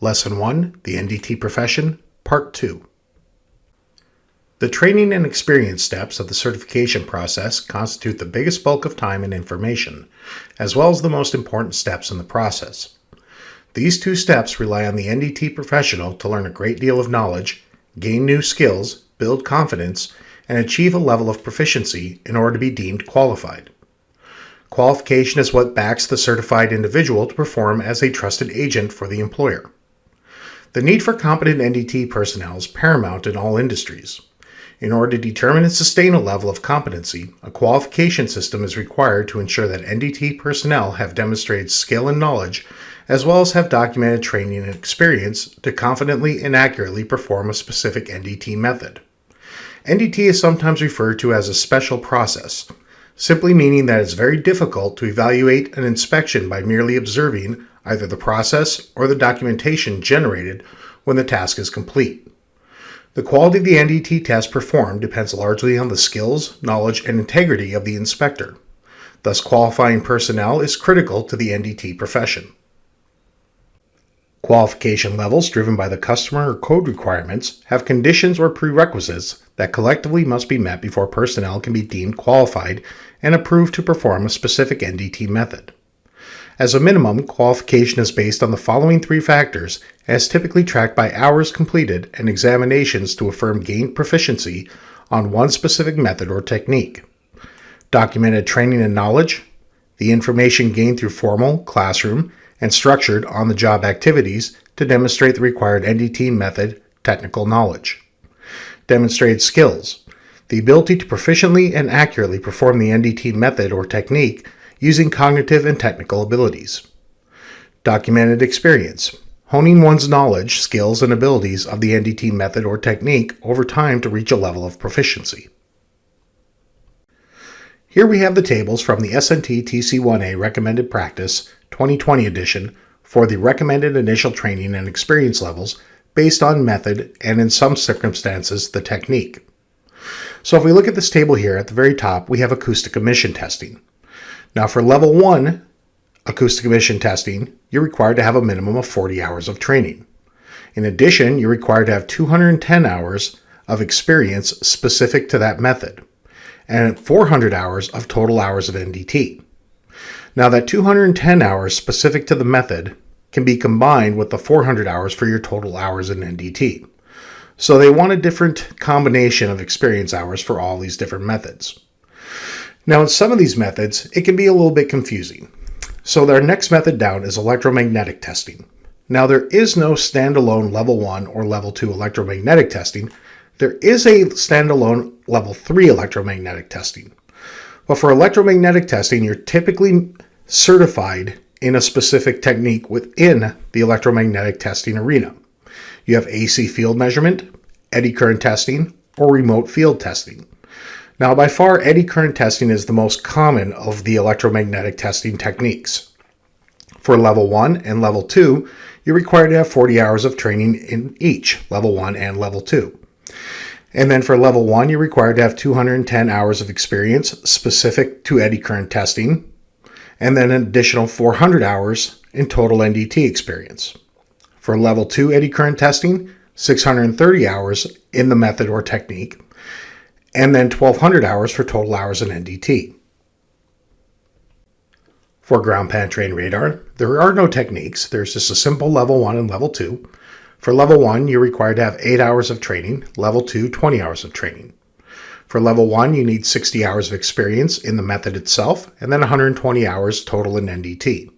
Lesson 1, the NDT Profession, Part 2. The training and experience steps of the certification process constitute the biggest bulk of time and information, as well as the most important steps in the process. These two steps rely on the NDT professional to learn a great deal of knowledge, gain new skills, build confidence, and achieve a level of proficiency in order to be deemed qualified. Qualification is what backs the certified individual to perform as a trusted agent for the employer. The need for competent NDT personnel is paramount in all industries. In order to determine and sustain a level of competency, a qualification system is required to ensure that NDT personnel have demonstrated skill and knowledge, as well as have documented training and experience to confidently and accurately perform a specific NDT method. NDT is sometimes referred to as a special process, simply meaning that it's very difficult to evaluate an inspection by merely observing either the process or the documentation generated when the task is complete. The quality of the NDT test performed depends largely on the skills, knowledge, and integrity of the inspector. Thus, qualifying personnel is critical to the NDT profession. Qualification levels driven by the customer or code requirements have conditions or prerequisites that collectively must be met before personnel can be deemed qualified and approved to perform a specific NDT method. As a minimum, qualification is based on the following three factors and is typically tracked by hours completed and examinations to affirm gained proficiency on one specific method or technique. Documented training and knowledge, the information gained through formal, classroom, and structured on-the-job activities to demonstrate the required NDT method technical knowledge. Demonstrated skills, the ability to proficiently and accurately perform the NDT method or technique using cognitive and technical abilities. Documented experience, honing one's knowledge, skills, and abilities of the NDT method or technique over time to reach a level of proficiency. Here we have the tables from the S&T TC1A Recommended Practice 2020 edition for the recommended initial training and experience levels based on method and, in some circumstances, the technique. So if we look at this table here at the very top, we have acoustic emission testing. Now for level 1 acoustic emission testing, you're required to have a minimum of 40 hours of training. In addition, you're required to have 210 hours of experience specific to that method, and 400 hours of total hours of NDT. Now that 210 hours specific to the method can be combined with the 400 hours for your total hours in NDT. So they want a different combination of experience hours for all these different methods. Now in some of these methods, it can be a little bit confusing. So their next method down is electromagnetic testing. Now there is no standalone level 1 or level 2 electromagnetic testing. There is a standalone level 3 electromagnetic testing. But for electromagnetic testing, you're typically certified in a specific technique within the electromagnetic testing arena. You have AC field measurement, eddy current testing, or remote field testing. Now, by far, eddy current testing is the most common of the electromagnetic testing techniques. For level 1 and level 2, you're required to have 40 hours of training in each, level 1 and level 2. And then for level 1, you're required to have 210 hours of experience specific to eddy current testing, and then an additional 400 hours in total NDT experience. For level 2 eddy current testing, 630 hours in the method or technique, and then 1,200 hours for total hours in NDT. For ground penetrating radar, there are no techniques. There's just a simple level 1 and level 2. For level 1, you're required to have 8 hours of training, level 2, 20 hours of training. For level 1, you need 60 hours of experience in the method itself, and then 120 hours total in NDT.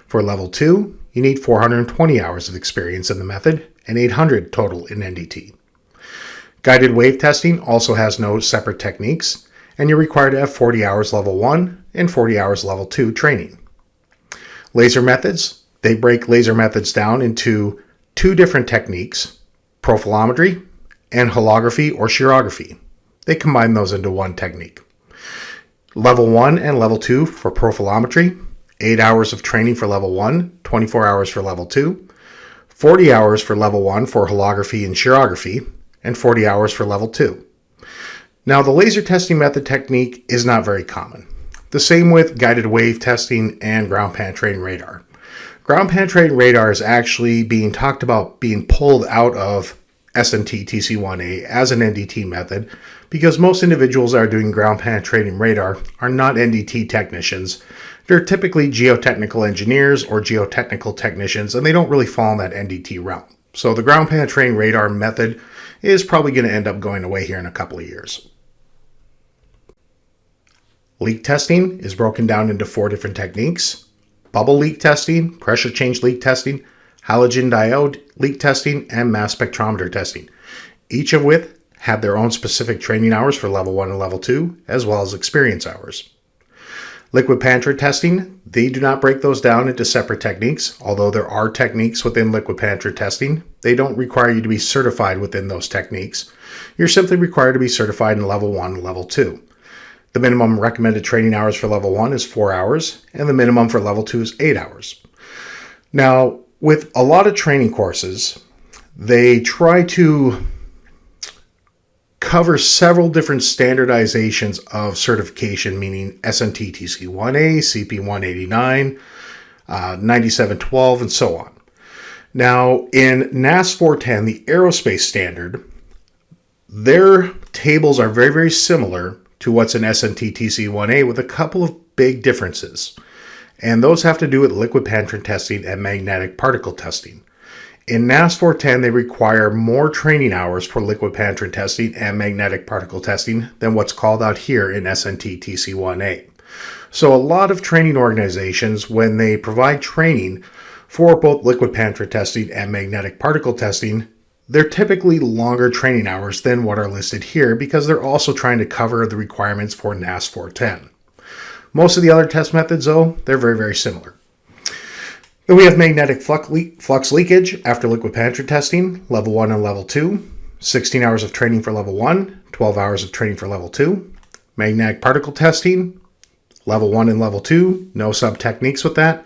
For level 2, you need 420 hours of experience in the method, and 800 total in NDT. Guided wave testing also has no separate techniques, and you're required to have 40 hours level 1 and 40 hours level 2 training. Laser methods, they break laser methods down into two different techniques, profilometry and holography or chirography. They combine those into one technique. Level 1 and level 2 for profilometry, 8 hours of training for level 1, 24 hours for level 2, 40 hours for level 1 for holography and chirography, and 40 hours for level 2. Now the laser testing method technique is not very common. The same with guided wave testing and ground penetrating radar. Ground penetrating radar is actually being talked about being pulled out of SNT TC1A as an NDT method because most individuals that are doing ground penetrating radar are not NDT technicians. They're typically geotechnical engineers or geotechnical technicians, and they don't really fall in that NDT realm. So the ground penetrating radar method is probably going to end up going away here in a couple of years. Leak testing is broken down into 4 different techniques: bubble leak testing, pressure change leak testing, halogen diode leak testing, and mass spectrometer testing, each of which have their own specific training hours for level 1 and level 2, as well as experience hours. Liquid penetrator testing, they do not break those down into separate techniques, although there are techniques within liquid penetrator testing. They don't require you to be certified within those techniques. You're simply required to be certified in level 1 and level 2. The minimum recommended training hours for level 1 is 4 hours, and the minimum for level 2 is 8 hours. Now, with a lot of training courses, they try to cover several different standardizations of certification, meaning SNT TC1A, CP189, 9712, and so on. Now, in NAS 410, the aerospace standard, their tables are very, very similar to what's in SNT TC1A with a couple of big differences. And those have to do with liquid penetrant testing and magnetic particle testing. In NAS 410, they require more training hours for liquid penetrant testing and magnetic particle testing than what's called out here in SNT TC1A. So a lot of training organizations, when they provide training for both liquid penetrant testing and magnetic particle testing, they're typically longer training hours than what are listed here because they're also trying to cover the requirements for NAS 410. Most of the other test methods, though, they're very, very similar. Then we have magnetic flux leakage after liquid penetrant testing, level 1 and level 2, 16 hours of training for level 1, 12 hours of training for level 2. Magnetic particle testing, level 1 and level 2, no sub-techniques with that,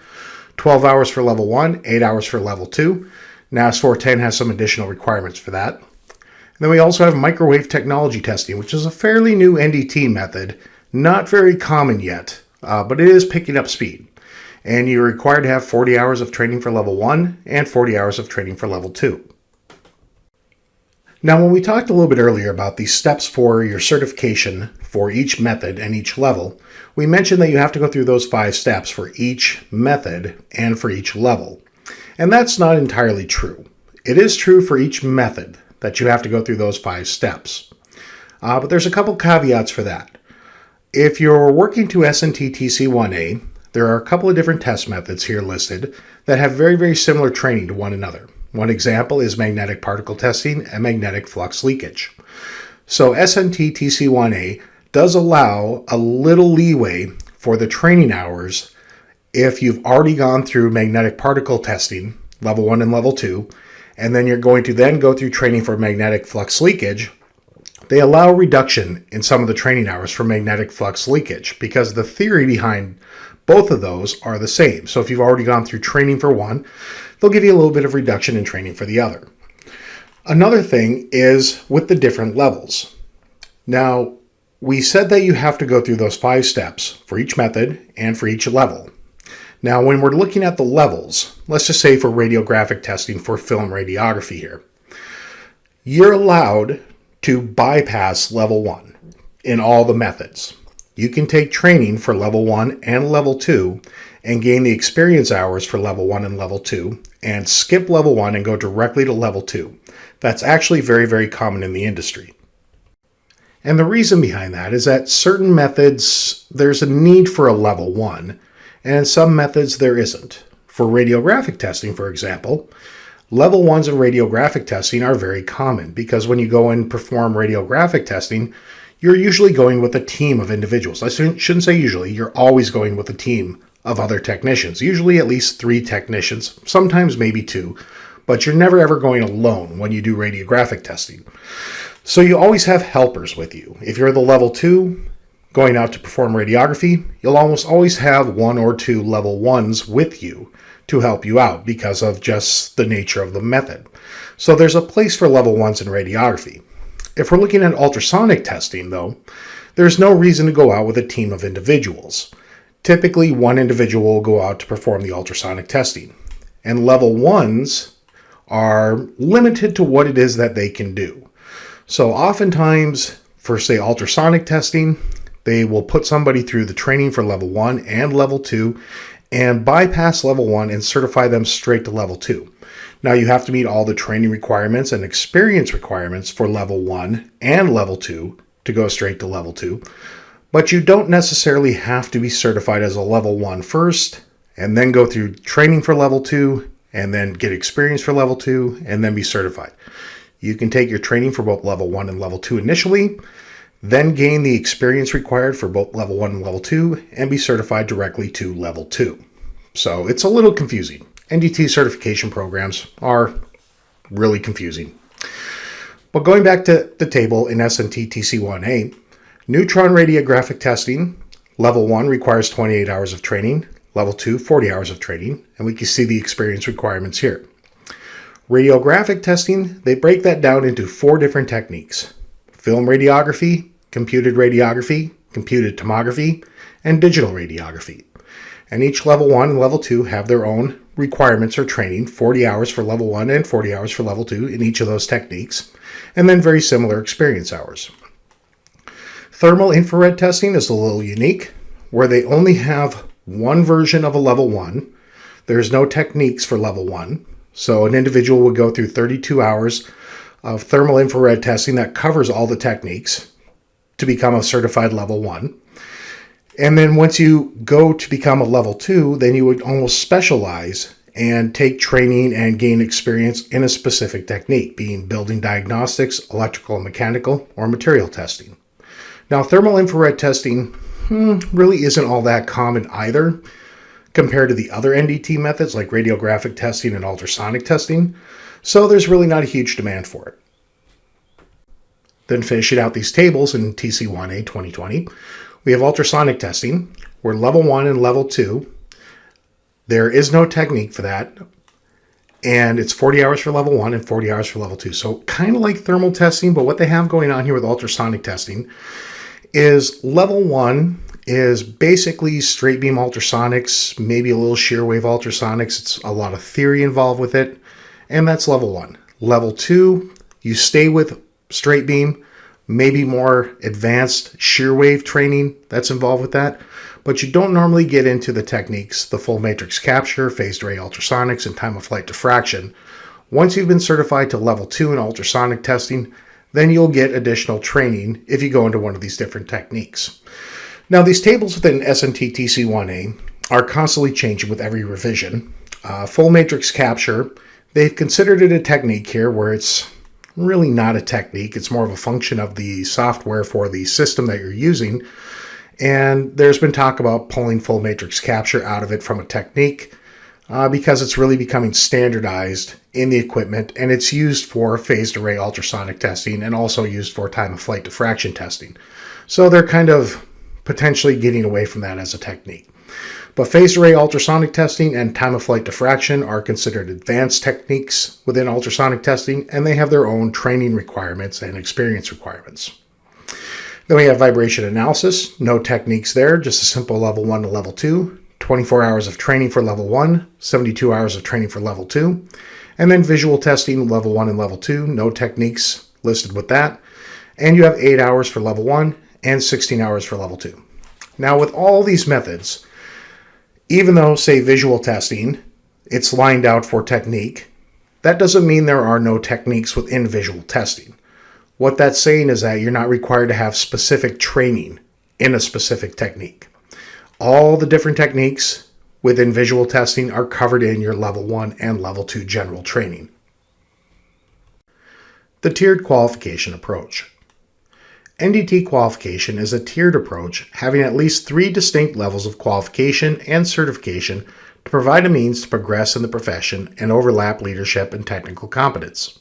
12 hours for level 1, 8 hours for level 2. NAS 410 has some additional requirements for that. And then we also have microwave technology testing, which is a fairly new NDT method, not very common yet, but it is picking up speed. And you're required to have 40 hours of training for level 1 and 40 hours of training for level 2. Now, when we talked a little bit earlier about the steps for your certification for each method and each level, we mentioned that you have to go through those 5 steps for each method and for each level. And that's not entirely true. It is true for each method that you have to go through those 5 steps. But there's a couple caveats for that. If you're working to SNT TC1A, there are a couple of different test methods here listed that have very, very similar training to one another. One example is magnetic particle testing and magnetic flux leakage. So SNT TC1A does allow a little leeway for the training hours if you've already gone through magnetic particle testing, level 1 and level 2, and then you're going to then go through training for magnetic flux leakage. They allow a reduction in some of the training hours for magnetic flux leakage because the theory behind both of those are the same. So if you've already gone through training for one, they'll give you a little bit of reduction in training for the other. Another thing is with the different levels. Now, we said that you have to go through those 5 steps for each method and for each level. Now, when we're looking at the levels, let's just say for radiographic testing for film radiography here, you're allowed to bypass level 1 in all the methods. You can take training for level 1 and level 2 and gain the experience hours for level 1 and level 2 and skip level 1 and go directly to level 2. That's actually very, very common in the industry. And the reason behind that is that certain methods, there's a need for a level 1, and in some methods there isn't. For radiographic testing, for example, level 1s in radiographic testing are very common because when you go and perform radiographic testing, you're usually going with a team of individuals. I shouldn't say usually, you're always going with a team of other technicians, usually at least 3 technicians, sometimes maybe 2, but you're never ever going alone when you do radiographic testing. So you always have helpers with you. If you're the level 2 going out to perform radiography, you'll almost always have 1 or 2 level 1s with you to help you out because of just the nature of the method. So there's a place for level 1s in radiography. If we're looking at ultrasonic testing, though, there's no reason to go out with a team of individuals. Typically, one individual will go out to perform the ultrasonic testing. and level 1s are limited to what it is that they can do. So oftentimes, for say ultrasonic testing, they will put somebody through the training for level 1 and level 2 and bypass level 1 and certify them straight to level 2. Now you have to meet all the training requirements and experience requirements for level 1 and level 2 to go straight to level 2, but you don't necessarily have to be certified as a level 1 first and then go through training for level 2 and then get experience for level 2 and then be certified. You can take your training for both level 1 and level 2 initially, then gain the experience required for both level 1 and level 2 and be certified directly to level 2. So it's a little confusing. NDT certification programs are really confusing. But going back to the table in SNT TC1A, neutron radiographic testing, level 1 requires 28 hours of training, level 2, 40 hours of training, and we can see the experience requirements here. Radiographic testing, they break that down into 4 different techniques: film radiography, computed tomography, and digital radiography. And each level 1 and level 2 have their own requirements or training, 40 hours for level 1 and 40 hours for level 2 in each of those techniques, and then very similar experience hours. Thermal infrared testing is a little unique, where they only have one version of a level 1. There's no techniques for level 1, so an individual would go through 32 hours of thermal infrared testing that covers all the techniques to become a certified level 1. And then once you go to become a level 2, then you would almost specialize and take training and gain experience in a specific technique, being building diagnostics, electrical and mechanical, or material testing. Now, thermal infrared testing really isn't all that common either compared to the other NDT methods like radiographic testing and ultrasonic testing, so there's really not a huge demand for it. Then finishing out these tables in TC1A 2020, we have ultrasonic testing, where level 1 and level 2, there is no technique for that, and it's 40 hours for level 1 and 40 hours for level 2. So kind of like thermal testing, but what they have going on here with ultrasonic testing is level 1 is basically straight beam ultrasonics, maybe a little shear wave ultrasonics. It's a lot of theory involved with it, and that's level 1. Level 2, you stay with straight beam, maybe more advanced shear wave training that's involved with that, but you don't normally get into the techniques, the full matrix capture, phased array ultrasonics, and time of flight diffraction. Once you've been certified to level 2 in ultrasonic testing, then you'll get additional training if you go into one of these different techniques. Now, these tables within SNT TC1A are constantly changing with every revision. Full matrix capture, they've considered it a technique here where it's really not a technique. It's more of a function of the software for the system that you're using. And there's been talk about pulling full matrix capture out of it from a technique because it's really becoming standardized in the equipment, and it's used for phased array ultrasonic testing and also used for time of flight diffraction testing. So they're kind of potentially getting away from that as a technique. But phased array ultrasonic testing and time of flight diffraction are considered advanced techniques within ultrasonic testing, and they have their own training requirements and experience requirements. Then we have vibration analysis, no techniques there, just a simple level 1 to level 2, 24 hours of training for level 1, 72 hours of training for level 2, and then visual testing, level 1 and level 2, no techniques listed with that, and you have 8 hours for level 1 and 16 hours for level 2. Now, with all these methods, even though, say, visual testing, it's lined out for technique, that doesn't mean there are no techniques within visual testing. What that's saying is that you're not required to have specific training in a specific technique. All the different techniques within visual testing are covered in your level 1 and level 2 general training. The tiered qualification approach. NDT qualification is a tiered approach having at least 3 distinct levels of qualification and certification to provide a means to progress in the profession and overlap leadership and technical competence.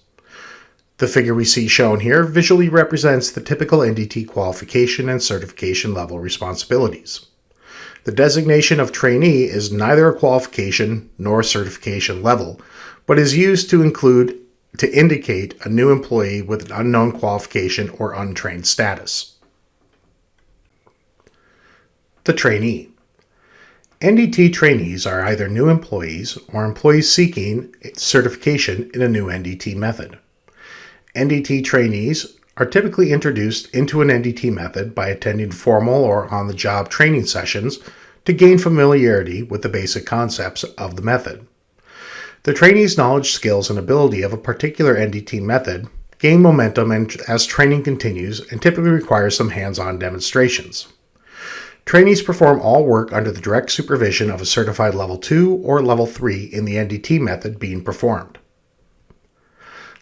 The figure we see shown here visually represents the typical NDT qualification and certification level responsibilities. The designation of trainee is neither a qualification nor a certification level, but is used to indicate a new employee with an unknown qualification or untrained status. The trainee. NDT trainees are either new employees or employees seeking certification in a new NDT method. NDT trainees are typically introduced into an NDT method by attending formal or on-the-job training sessions to gain familiarity with the basic concepts of the method. The trainee's knowledge, skills, and ability of a particular NDT method gain momentum as training continues and typically requires some hands-on demonstrations. Trainees perform all work under the direct supervision of a certified Level 2 or Level 3 in the NDT method being performed.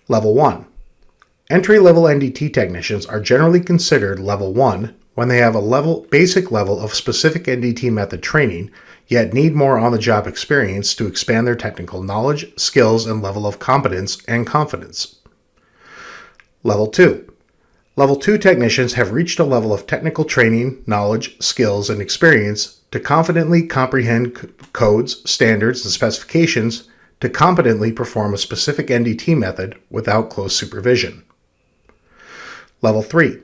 Level 1. Entry-level NDT technicians are generally considered Level 1 when they have a basic level of specific NDT method training, yet need more on-the-job experience to expand their technical knowledge, skills, and level of competence and confidence. Level 2. Level 2 technicians have reached a level of technical training, knowledge, skills, and experience to confidently comprehend codes, standards, and specifications to competently perform a specific NDT method without close supervision. Level 3.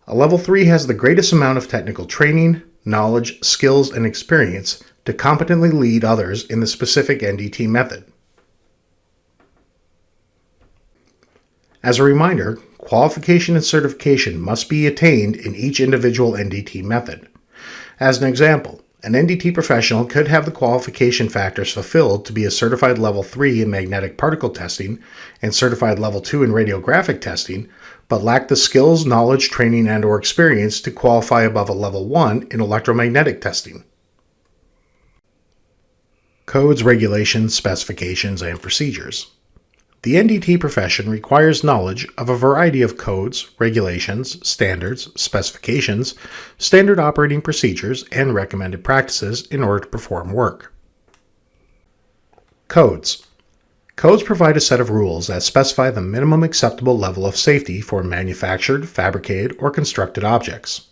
A Level 3 has the greatest amount of technical training, knowledge, skills, and experience to competently lead others in the specific NDT method. As a reminder, qualification and certification must be attained in each individual NDT method. As an example, an NDT professional could have the qualification factors fulfilled to be a certified Level 3 in magnetic particle testing and certified Level 2 in radiographic testing, but lack the skills, knowledge, training, and/or experience to qualify above a Level 1 in electromagnetic testing. Codes, regulations, specifications, and procedures. The NDT profession requires knowledge of a variety of codes, regulations, standards, specifications, standard operating procedures, and recommended practices in order to perform work. Codes. Codes provide a set of rules that specify the minimum acceptable level of safety for manufactured, fabricated, or constructed objects.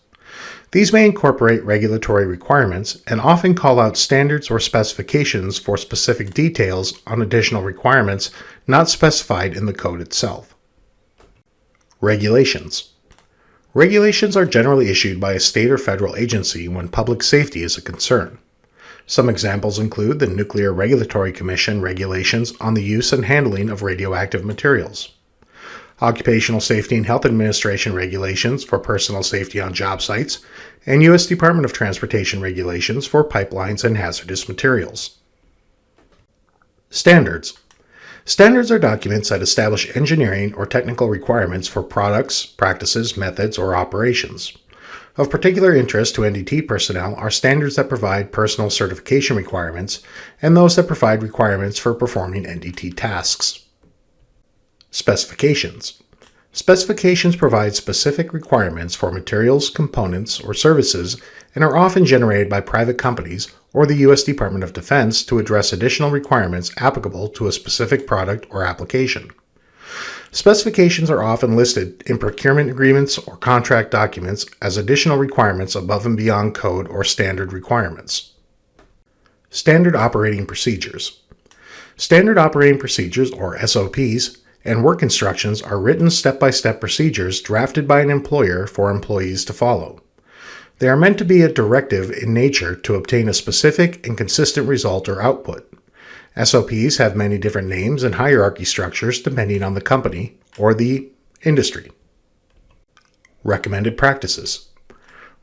These may incorporate regulatory requirements and often call out standards or specifications for specific details on additional requirements not specified in the code itself. Regulations. Regulations are generally issued by a state or federal agency when public safety is a concern. Some examples include the Nuclear Regulatory Commission regulations on the use and handling of radioactive materials, Occupational Safety and Health Administration regulations for personal safety on job sites, and U.S. Department of Transportation regulations for pipelines and hazardous materials. Standards. Standards are documents that establish engineering or technical requirements for products, practices, methods, or operations. Of particular interest to NDT personnel are standards that provide personal certification requirements and those that provide requirements for performing NDT tasks. Specifications. Specifications provide specific requirements for materials, components, or services and are often generated by private companies or the U.S. Department of Defense to address additional requirements applicable to a specific product or application. Specifications are often listed in procurement agreements or contract documents as additional requirements above and beyond code or standard requirements. Standard operating procedures. Standard operating procedures, or SOPs, and work instructions are written step-by-step procedures drafted by an employer for employees to follow. They are meant to be a directive in nature to obtain a specific and consistent result or output. SOPs have many different names and hierarchy structures depending on the company or the industry. Recommended practices.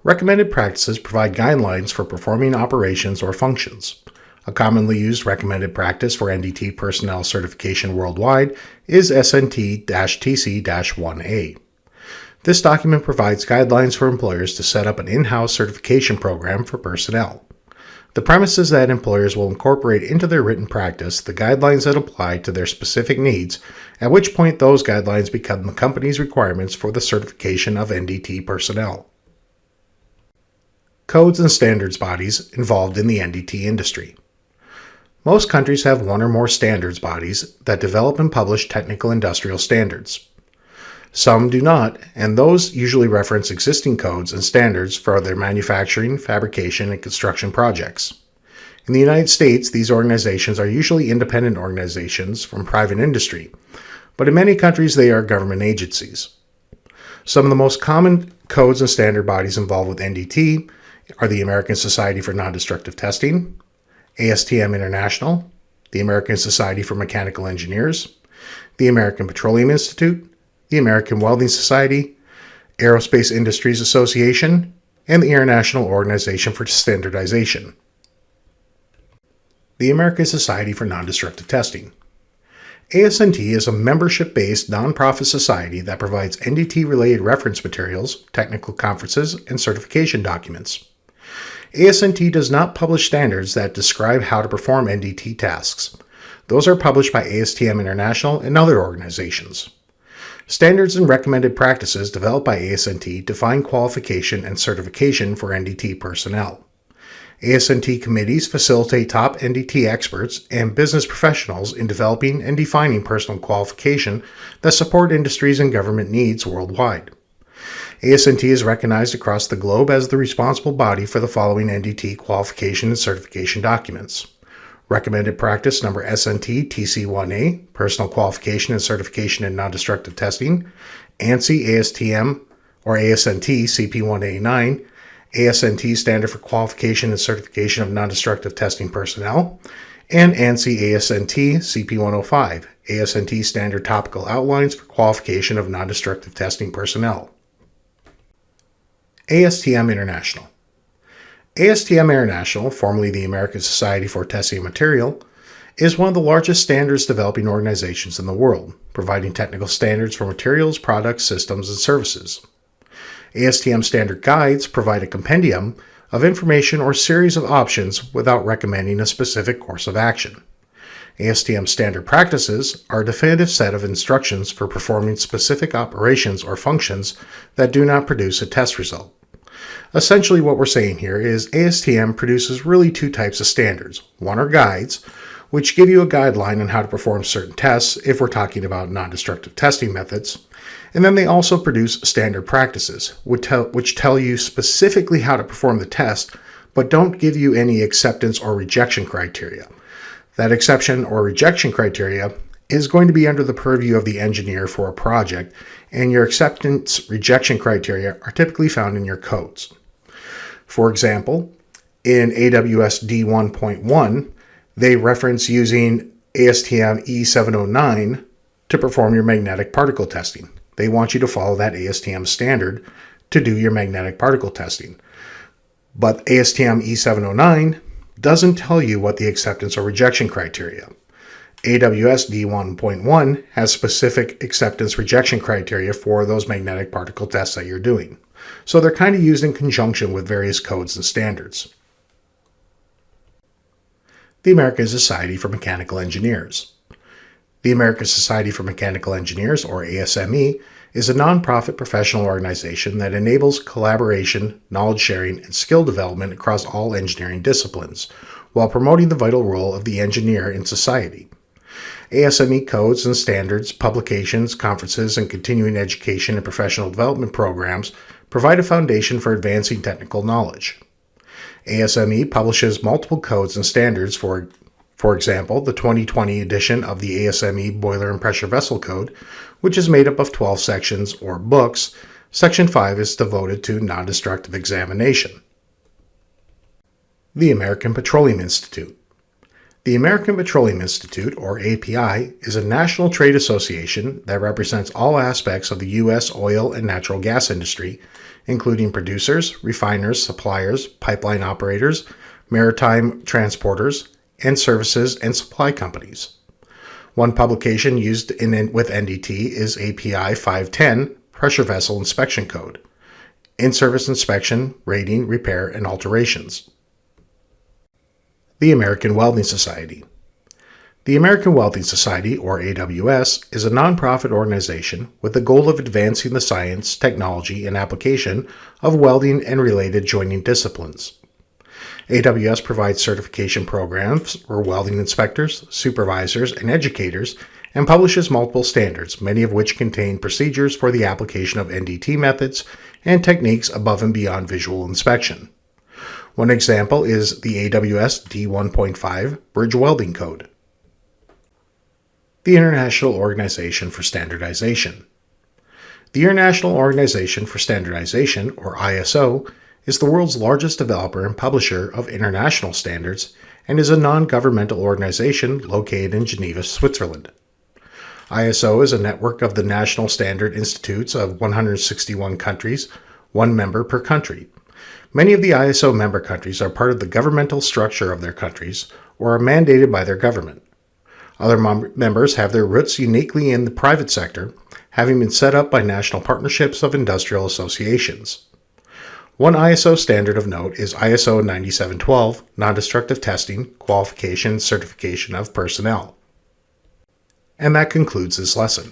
Recommended practices provide guidelines for performing operations or functions. A commonly used recommended practice for NDT personnel certification worldwide is SNT-TC-1A. This document provides guidelines for employers to set up an in-house certification program for personnel. The premise is that employers will incorporate into their written practice the guidelines that apply to their specific needs, at which point those guidelines become the company's requirements for the certification of NDT personnel. Codes and standards bodies involved in the NDT industry. Most countries have one or more standards bodies that develop and publish technical industrial standards. Some do not, and those usually reference existing codes and standards for their manufacturing, fabrication, and construction projects. In the United States, these organizations are usually independent organizations from private industry, but in many countries they are government agencies. Some of the most common codes and standard bodies involved with NDT are the American Society for Nondestructive Testing, ASTM International, the American Society for Mechanical Engineers, the American Petroleum Institute, the American Welding Society, Aerospace Industries Association, and the International Organization for Standardization. The American Society for Nondestructive Testing. ASNT is a membership-based nonprofit society that provides NDT-related reference materials, technical conferences, and certification documents. ASNT does not publish standards that describe how to perform NDT tasks. Those are published by ASTM International and other organizations. Standards and recommended practices developed by ASNT define qualification and certification for NDT personnel. ASNT committees facilitate top NDT experts and business professionals in developing and defining personal qualification that support industries and government needs worldwide. ASNT is recognized across the globe as the responsible body for the following NDT qualification and certification documents: Recommended Practice Number SNT TC1A, Personal Qualification and Certification in Nondestructive Testing, ANSI ASTM or ASNT CP1A9, ASNT Standard for Qualification and Certification of Nondestructive Testing Personnel, and ANSI ASNT CP105, ASNT Standard Topical Outlines for Qualification of Nondestructive Testing Personnel. ASTM International. ASTM International, formerly the American Society for Testing Material, is one of the largest standards developing organizations in the world, providing technical standards for materials, products, systems, and services. ASTM standard guides provide a compendium of information or series of options without recommending a specific course of action. ASTM standard practices are a definitive set of instructions for performing specific operations or functions that do not produce a test result. Essentially, what we're saying here is ASTM produces really two types of standards. One are guides, which give you a guideline on how to perform certain tests if we're talking about non-destructive testing methods. And then they also produce standard practices, which tell you specifically how to perform the test, but don't give you any acceptance or rejection criteria. That exception or rejection criteria is going to be under the purview of the engineer for a project, and your acceptance rejection criteria are typically found in your codes. For example, in AWS D1.1, they reference using ASTM E709 to perform your magnetic particle testing. They want you to follow that ASTM standard to do your magnetic particle testing. But ASTM E709 doesn't tell you what the acceptance or rejection criteria. AWS D1.1 has specific acceptance rejection criteria for those magnetic particle tests that you're doing. So they're kind of used in conjunction with various codes and standards. The American Society for Mechanical Engineers. The American Society for Mechanical Engineers, or ASME, is a nonprofit professional organization that enables collaboration, knowledge sharing, and skill development across all engineering disciplines, while promoting the vital role of the engineer in society. ASME codes and standards, publications, conferences, and continuing education and professional development programs provide a foundation for advancing technical knowledge. ASME publishes multiple codes and standards for example, the 2020 edition of the ASME Boiler and Pressure Vessel Code, which is made up of 12 sections or books. Section 5 is devoted to non-destructive examination. The American Petroleum Institute. The American Petroleum Institute, or API, is a national trade association that represents all aspects of the U.S. oil and natural gas industry, including producers, refiners, suppliers, pipeline operators, maritime transporters, and services and supply companies. One publication used with NDT is API 510, Pressure Vessel Inspection Code, in-service inspection, rating, repair, and alterations. The American Welding Society. The American Welding Society, or AWS, is a nonprofit organization with the goal of advancing the science, technology, and application of welding and related joining disciplines. AWS provides certification programs for welding inspectors, supervisors, and educators, and publishes multiple standards, many of which contain procedures for the application of NDT methods and techniques above and beyond visual inspection. One example is the AWS D1.5 Bridge Welding Code. The International Organization for Standardization. The International Organization for Standardization, or ISO, is the world's largest developer and publisher of international standards and is a non-governmental organization located in Geneva, Switzerland. ISO is a network of the National Standard Institutes of 161 countries, one member per country. Many of the ISO member countries are part of the governmental structure of their countries or are mandated by their government. Other members have their roots uniquely in the private sector, having been set up by national partnerships of industrial associations. One ISO standard of note is ISO 9712, Nondestructive Testing, Qualification, and Certification of Personnel. And that concludes this lesson.